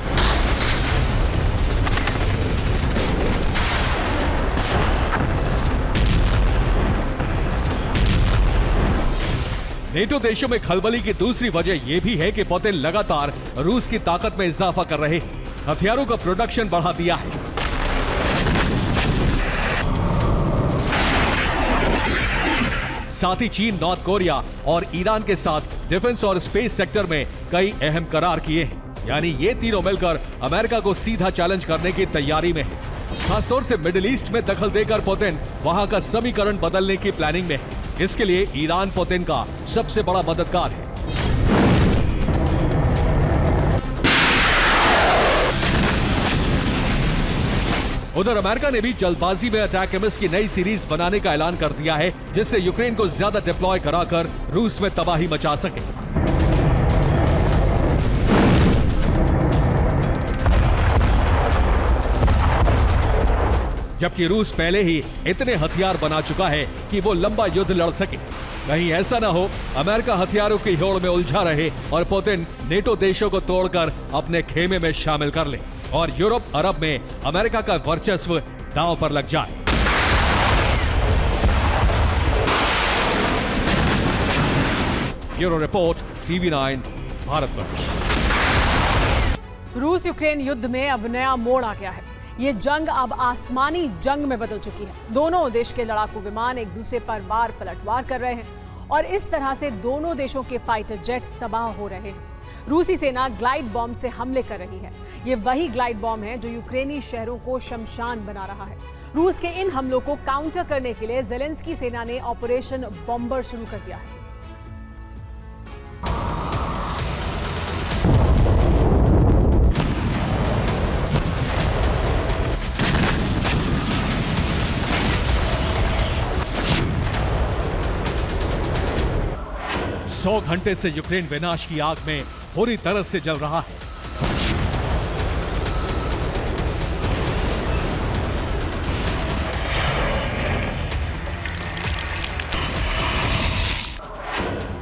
नेटो देशों में खलबली की दूसरी वजह यह भी है कि पुतिन लगातार रूस की ताकत में इजाफा कर रहे हैं। हथियारों का प्रोडक्शन बढ़ा दिया है। साथ ही चीन, नॉर्थ कोरिया और ईरान के साथ डिफेंस और स्पेस सेक्टर में कई अहम करार किए हैं। यानी ये तीनों मिलकर अमेरिका को सीधा चैलेंज करने की तैयारी में है। खासतौर से मिडिल ईस्ट में दखल देकर पुतिन वहां का समीकरण बदलने की प्लानिंग में है। इसके लिए ईरान पुतिन का सबसे बड़ा मददगार है। उधर अमेरिका ने भी जल्दबाजी में अटैकमिस की नई सीरीज बनाने का ऐलान कर दिया है, जिससे यूक्रेन को ज्यादा डिप्लॉय कराकर रूस में तबाही मचा सके। जबकि रूस पहले ही इतने हथियार बना चुका है कि वो लंबा युद्ध लड़ सके। कहीं ऐसा ना हो अमेरिका हथियारों की होड़ में उलझा रहे और पुतिन नेटो देशों को तोड़कर अपने खेमे में शामिल कर ले और यूरोप, अरब में अमेरिका का वर्चस्व दांव पर लग जाए। Bureau report, TV9 Bharatvarsh. रूस यूक्रेन युद्ध में अब नया मोड़ आ गया है। ये जंग अब आसमानी जंग में बदल चुकी है। दोनों देश के लड़ाकू विमान एक दूसरे पर वार पलटवार कर रहे हैं और इस तरह से दोनों देशों के फाइटर जेट तबाह हो रहे हैं। रूसी सेना ग्लाइड बॉम्ब से हमले कर रही है। ये वही ग्लाइड बॉम्ब है जो यूक्रेनी शहरों को शमशान बना रहा है। रूस के इन हमलों को काउंटर करने के लिए ज़ेलेंस्की सेना ने ऑपरेशन बॉम्बर शुरू कर दिया है। सौ घंटे से यूक्रेन विनाश की आग में पूरी तरह से जल रहा है।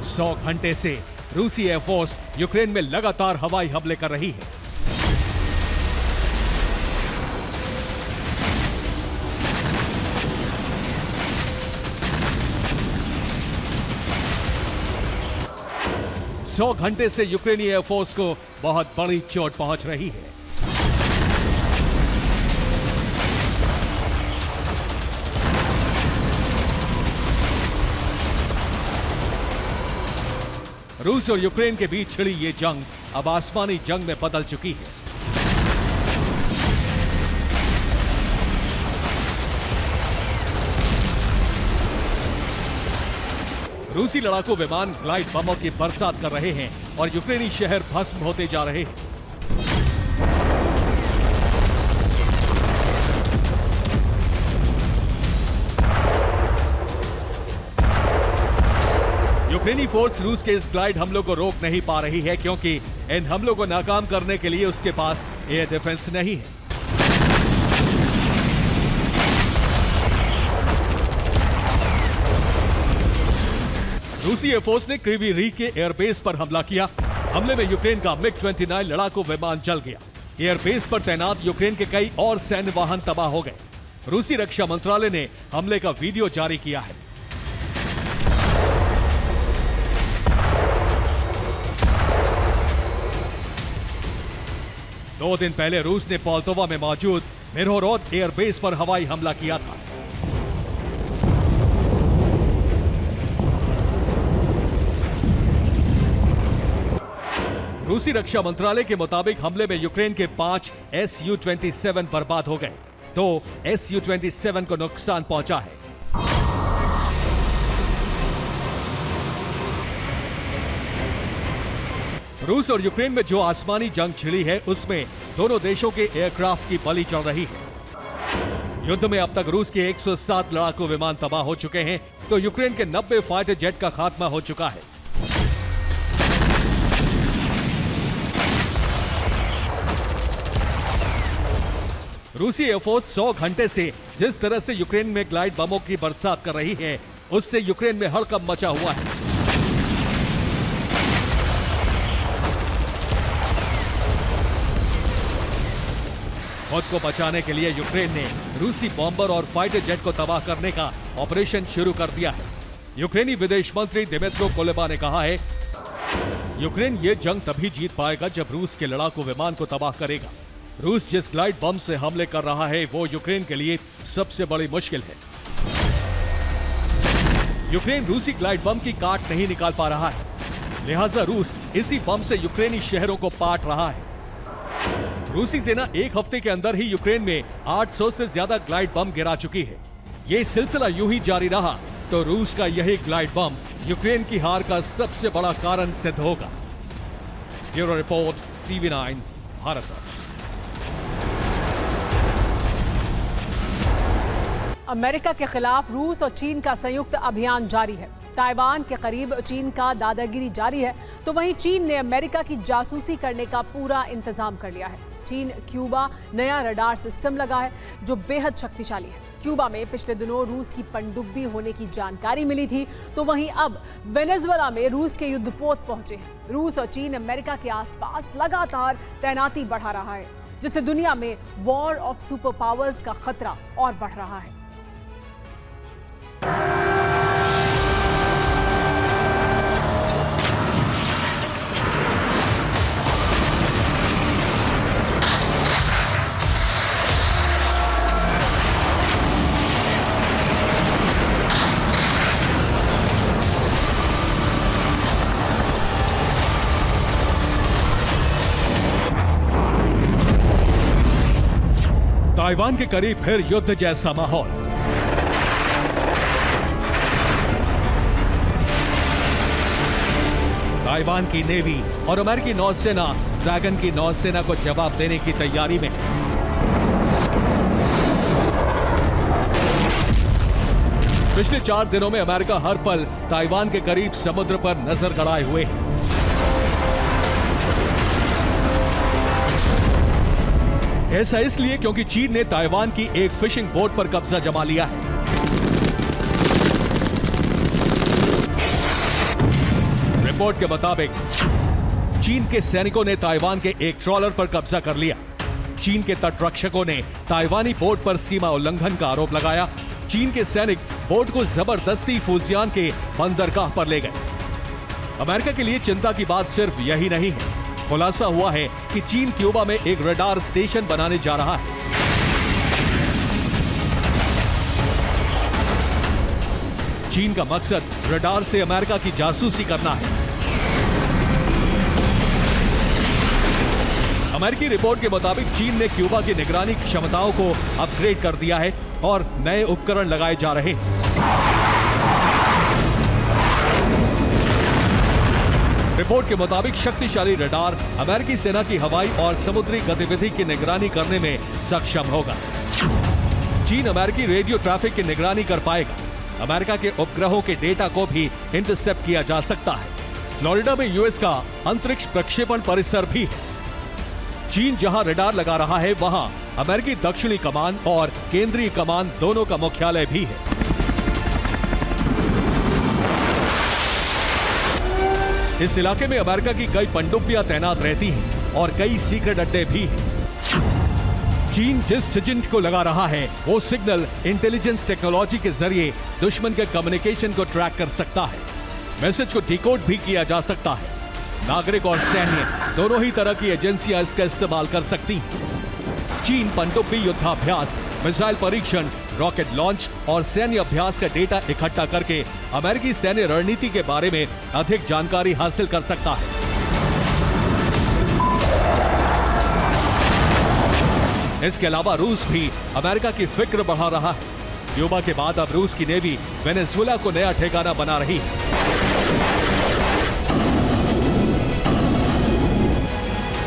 सौ घंटे से रूसी एयरफोर्स यूक्रेन में लगातार हवाई हमले कर रही है। सौ घंटे से यूक्रेनी एयरफोर्स को बहुत बड़ी चोट पहुंच रही है। रूस और यूक्रेन के बीच छिड़ी ये जंग अब आसमानी जंग में बदल चुकी है। रूसी लड़ाकू विमान ग्लाइड बमों की बरसात कर रहे हैं और यूक्रेनी शहर भस्म होते जा रहे हैं। यूक्रेनी फोर्स रूस के इस ग्लाइड हमलों को रोक नहीं पा रही है, क्योंकि इन हमलों को नाकाम करने के लिए उसके पास एयर डिफेंस नहीं है। रूसी एयरफोर्स ने क्रीवी रीग के एयरबेस पर हमला किया। हमले में यूक्रेन का MiG-29 लड़ाकू विमान जल गया। एयरबेस पर तैनात यूक्रेन के कई और सैन्य वाहन तबाह हो गए। रूसी रक्षा मंत्रालय ने हमले का वीडियो जारी किया है। दो दिन पहले रूस ने पोल्तोवा में मौजूद मिरहोरोद एयरबेस पर हवाई हमला किया था। रूसी रक्षा मंत्रालय के मुताबिक हमले में यूक्रेन के 5 Su-27 बर्बाद हो गए, 2 Su-27 को नुकसान पहुंचा है। रूस और यूक्रेन में जो आसमानी जंग छिड़ी है, उसमें दोनों देशों के एयरक्राफ्ट की बलि चढ़ रही है। युद्ध में अब तक रूस के 107 लड़ाकू विमान तबाह हो चुके हैं, तो यूक्रेन के 90 फाइटर जेट का खात्मा हो चुका है। रूसी एयरफोर्स 100 घंटे से जिस तरह से यूक्रेन में ग्लाइड बमों की बरसात कर रही है, उससे यूक्रेन में हड़कंप मचा हुआ है। खुद को बचाने के लिए यूक्रेन ने रूसी बॉम्बर और फाइटर जेट को तबाह करने का ऑपरेशन शुरू कर दिया है। यूक्रेनी विदेश मंत्री दिमित्रो कुलेबा ने कहा है, यूक्रेन ये जंग तभी जीत पाएगा जब रूस के लड़ाकू विमान को तबाह करेगा। रूस जिस ग्लाइड बम से हमले कर रहा है, वो यूक्रेन के लिए सबसे बड़ी मुश्किल है। यूक्रेन रूसी ग्लाइड बम की काट नहीं निकाल पा रहा है, लिहाजा रूस इसी बम से यूक्रेनी शहरों को पाट रहा है। रूसी सेना एक हफ्ते के अंदर ही यूक्रेन में 800 से ज्यादा ग्लाइड बम गिरा चुकी है। ये सिलसिला यूं ही जारी रहा तो रूस का यही ग्लाइड बम यूक्रेन की हार का सबसे बड़ा कारण सिद्ध होगा। Bureau report, TV9 Bharat. America के खिलाफ रूस और चीन का संयुक्त अभियान जारी है। ताइवान के करीब चीन का दादागिरी जारी है, तो वहीं चीन ने अमेरिका की जासूसी करने का पूरा इंतजाम कर लिया है। चीन क्यूबा नया रडार सिस्टम लगा है जो बेहद शक्तिशाली है। क्यूबा में पिछले दिनों रूस की पनडुब्बी होने की जानकारी मिली थी, तो वहीं अब वेनेजुएला में रूस के युद्धपोत पहुंचे हैं। रूस और चीन अमेरिका के आसपास लगातार तैनाती बढ़ा रहा है, जिससे दुनिया में वॉर ऑफ सुपर पावर्स का खतरा और बढ़ रहा है। ताइवान के करीब फिर युद्ध जैसा माहौल। ताइवान की नेवी और अमेरिकी नौसेना ड्रैगन की नौसेना को जवाब देने की तैयारी में। पिछले 4 दिनों में अमेरिका हर पल ताइवान के करीब समुद्र पर नजर गड़ाए हुए है। ऐसा इसलिए क्योंकि चीन ने ताइवान की एक फिशिंग बोट पर कब्जा जमा लिया है। रिपोर्ट के मुताबिक चीन के सैनिकों ने ताइवान के एक ट्रॉलर पर कब्जा कर लिया। चीन के तटरक्षकों ने ताइवानी बोट पर सीमा उल्लंघन का आरोप लगाया। चीन के सैनिक बोट को जबरदस्ती फुजियान के बंदरगाह पर ले गए। अमेरिका के लिए चिंता की बात सिर्फ यही नहीं है। खुलासा हुआ है कि चीन क्यूबा में एक रडार स्टेशन बनाने जा रहा है। चीन का मकसद रडार से अमेरिका की जासूसी करना है। अमेरिकी रिपोर्ट के मुताबिक चीन ने क्यूबा की निगरानी क्षमताओं को अपग्रेड कर दिया है और नए उपकरण लगाए जा रहे हैं। रिपोर्ट के मुताबिक शक्तिशाली रडार अमेरिकी सेना की हवाई और समुद्री गतिविधि की निगरानी करने में सक्षम होगा। चीन अमेरिकी रेडियो ट्रैफिक की निगरानी कर पाएगा। अमेरिका के उपग्रहों के डेटा को भी इंटरसेप्ट किया जा सकता है। फ्लोरिडा में यूएस का अंतरिक्ष प्रक्षेपण परिसर भी है। चीन जहां रडार लगा रहा है, वहां अमेरिकी दक्षिणी कमान और केंद्रीय कमान दोनों का मुख्यालय भी है। इस इलाके में अमेरिका की कई पनडुब्बियां तैनात रहती हैं और कई सीक्रेट अड्डे भी हैं। चीन जिस सिग्नल को लगा रहा है, वो सिग्नल इंटेलिजेंस टेक्नोलॉजी के जरिए दुश्मन के कम्युनिकेशन को ट्रैक कर सकता है। मैसेज को डिकोड भी किया जा सकता है। नागरिक और सैन्य दोनों ही तरह की एजेंसियां इसका इस्तेमाल कर सकती हैं। चीन पनडुब्बी युद्धाभ्यास, मिसाइल परीक्षण, रॉकेट लॉन्च और सैन्य अभ्यास का डेटा इकट्ठा करके अमेरिकी सैन्य रणनीति के बारे में अधिक जानकारी हासिल कर सकता है। इसके अलावा रूस भी अमेरिका की फिक्र बढ़ा रहा है। क्यूबा के बाद अब रूस की नेवी वेनेजुएला को नया ठिकाना बना रही है।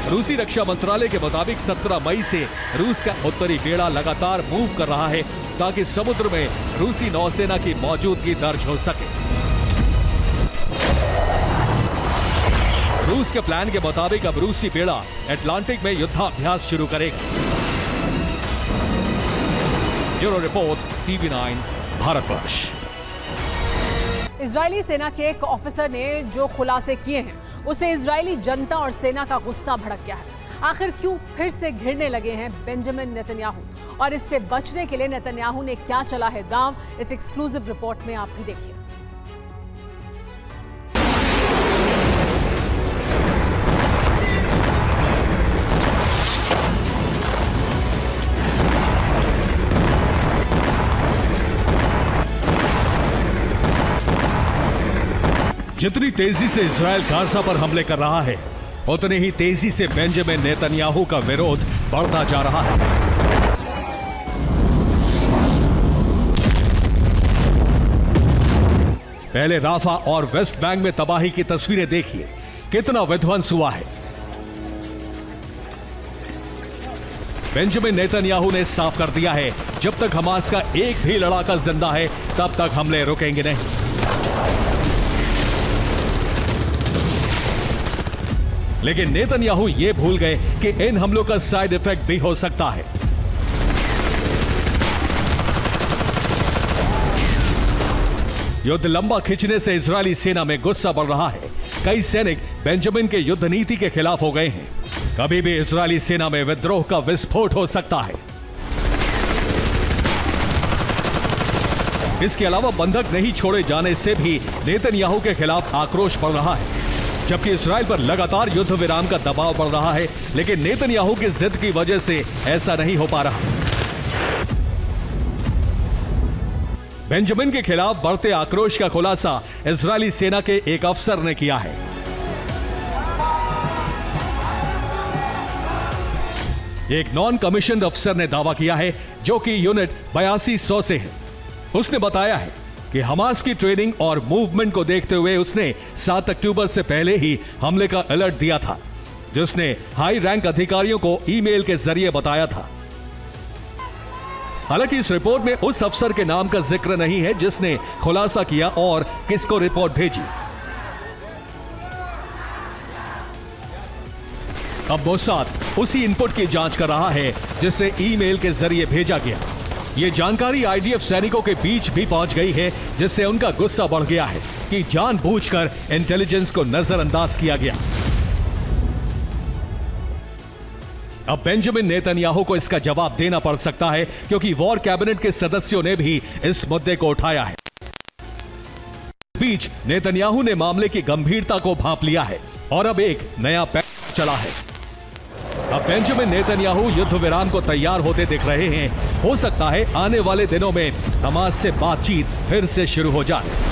रूसी रक्षा मंत्रालय के मुताबिक 17 मई से रूस का उत्तरी बेड़ा लगातार मूव कर रहा है ताकि समुद्र में रूसी नौसेना की मौजूदगी दर्ज हो सके। रूस के प्लान के मुताबिक अब रूसी बेड़ा अटलांटिक में युद्धाभ्यास शुरू करेगा। Bureau report, TV9 Bharatvarsh. Israeli सेना के एक ऑफिसर ने जो खुलासे किए हैं, उसे इजरायली जनता और सेना का गुस्सा भड़क गया है। आखिर क्यों फिर से घिरने लगे हैं बेंजामिन नेतन्याहू, और इससे बचने के लिए नेतन्याहू ने क्या चला है दांव, इस एक्सक्लूसिव रिपोर्ट में आप भी देखिए। जितनी तेजी से इजराइल गाजा पर हमले कर रहा है, उतनी ही तेजी से बेंजामिन नेतन्याहू का विरोध बढ़ता जा रहा है। पहले राफा और वेस्ट बैंक में तबाही की तस्वीरें देखिए, कितना विध्वंस हुआ है। बेंजामिन नेतन्याहू ने साफ कर दिया है, जब तक हमास का एक भी लड़ाका जिंदा है, तब तक हमले रुकेंगे नहीं। लेकिन नेतन्याहू ये भूल गए कि इन हमलों का साइड इफेक्ट भी हो सकता है। युद्ध लंबा खिंचने से इजरायली सेना में गुस्सा बढ़ रहा है। कई सैनिक बेंजामिन के युद्ध नीति के खिलाफ हो गए हैं। कभी भी इजरायली सेना में विद्रोह का विस्फोट हो सकता है। इसके अलावा बंधक नहीं छोड़े जाने से भी नेतन्याहू के खिलाफ आक्रोश बढ़ रहा है। जबकि इजराइल पर लगातार युद्ध विराम का दबाव बढ़ रहा है, लेकिन नेतन्याहू की जिद की वजह से ऐसा नहीं हो पा रहा। बेंजामिन के खिलाफ बढ़ते आक्रोश का खुलासा इजरायली सेना के एक अफसर ने किया है। एक नॉन कमीशन्ड अफसर ने दावा किया है, जो कि यूनिट 8200 से है। उसने बताया है कि हमास की ट्रेनिंग और मूवमेंट को देखते हुए उसने 7 अक्टूबर से पहले ही हमले का अलर्ट दिया था, जिसने हाई रैंक अधिकारियों को ईमेल के जरिए बताया था। हालांकि इस रिपोर्ट में उस अफसर के नाम का जिक्र नहीं है जिसने खुलासा किया और किसको रिपोर्ट भेजी। अब मोसाद उसी इनपुट की जांच कर रहा है जिसे ईमेल के जरिए भेजा गया। यह जानकारी आईडीएफ सैनिकों के बीच भी पहुंच गई है, जिससे उनका गुस्सा बढ़ गया है कि जानबूझकर इंटेलिजेंस को नजरअंदाज किया गया। अब बेंजामिन नेतन्याहू को इसका जवाब देना पड़ सकता है, क्योंकि वॉर कैबिनेट के सदस्यों ने भी इस मुद्दे को उठाया है। इस बीच नेतन्याहू ने मामले की गंभीरता को भांप लिया है और अब एक नया पैटर्न चला है। अब बेंजामिन नेतन्याहू युद्ध विराम को तैयार होते दिख रहे हैं। हो सकता है आने वाले दिनों में हमास से बातचीत फिर से शुरू हो जाए।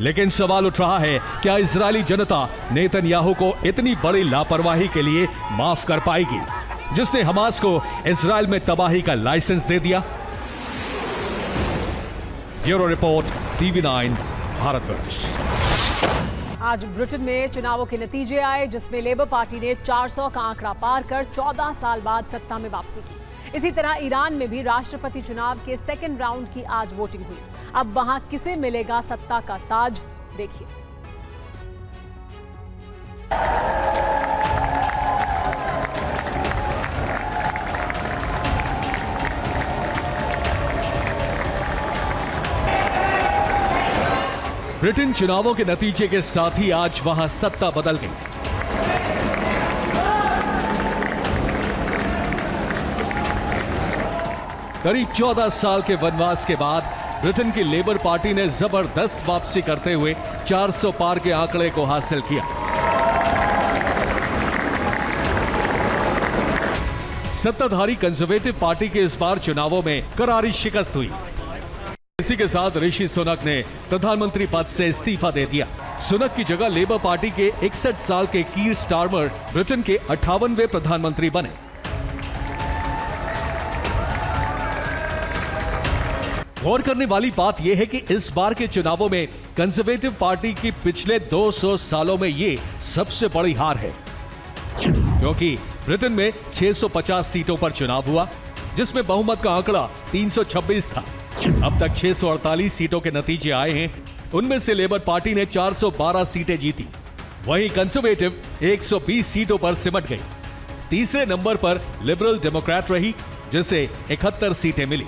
लेकिन सवाल उठ रहा है, क्या इजरायली जनता नेतन्याहू को इतनी बड़ी लापरवाही के लिए माफ कर पाएगी, जिसने हमास को इजरायल में तबाही का लाइसेंस दे दिया? Bureau report, TV9 Bharatvarsh. आज ब्रिटेन में चुनावों के नतीजे आए, जिसमें लेबर पार्टी ने 400 का आंकड़ा पार कर 14 साल बाद सत्ता में वापसी की। इसी तरह ईरान में भी राष्ट्रपति चुनाव के सेकेंड राउंड की आज वोटिंग हुई। अब वहां किसे मिलेगा सत्ता का ताज, देखिए। ब्रिटेन चुनावों के नतीजे के साथ ही आज वहां सत्ता बदल गई। करीब 14 साल के वनवास के बाद ब्रिटेन की लेबर पार्टी ने जबरदस्त वापसी करते हुए 400 पार के आंकड़े को हासिल किया। सत्ताधारी कंजर्वेटिव पार्टी के इस बार चुनावों में करारी शिकस्त हुई। इसी के साथ ऋषि सुनक ने प्रधानमंत्री पद से इस्तीफा दे दिया। सुनक की जगह लेबर पार्टी के 61 साल के कीर स्टारमर ब्रिटेन के 58वें प्रधानमंत्री बने। गौर करने वाली बात यह है कि इस बार के चुनावों में कंजर्वेटिव पार्टी की पिछले 200 सालों में ये सबसे बड़ी हार है, क्योंकि ब्रिटेन में 650 सीटों पर चुनाव हुआ, जिसमें बहुमत का आंकड़ा 326 था। अब तक 648 सीटों के नतीजे आए हैं। उनमें से लेबर पार्टी ने 412 सीटें जीती, वहीं कंजर्वेटिव 120 सीटों पर सिमट गई। तीसरे नंबर पर लिबरल डेमोक्रेट रही, जिसे 71 सीटें मिली।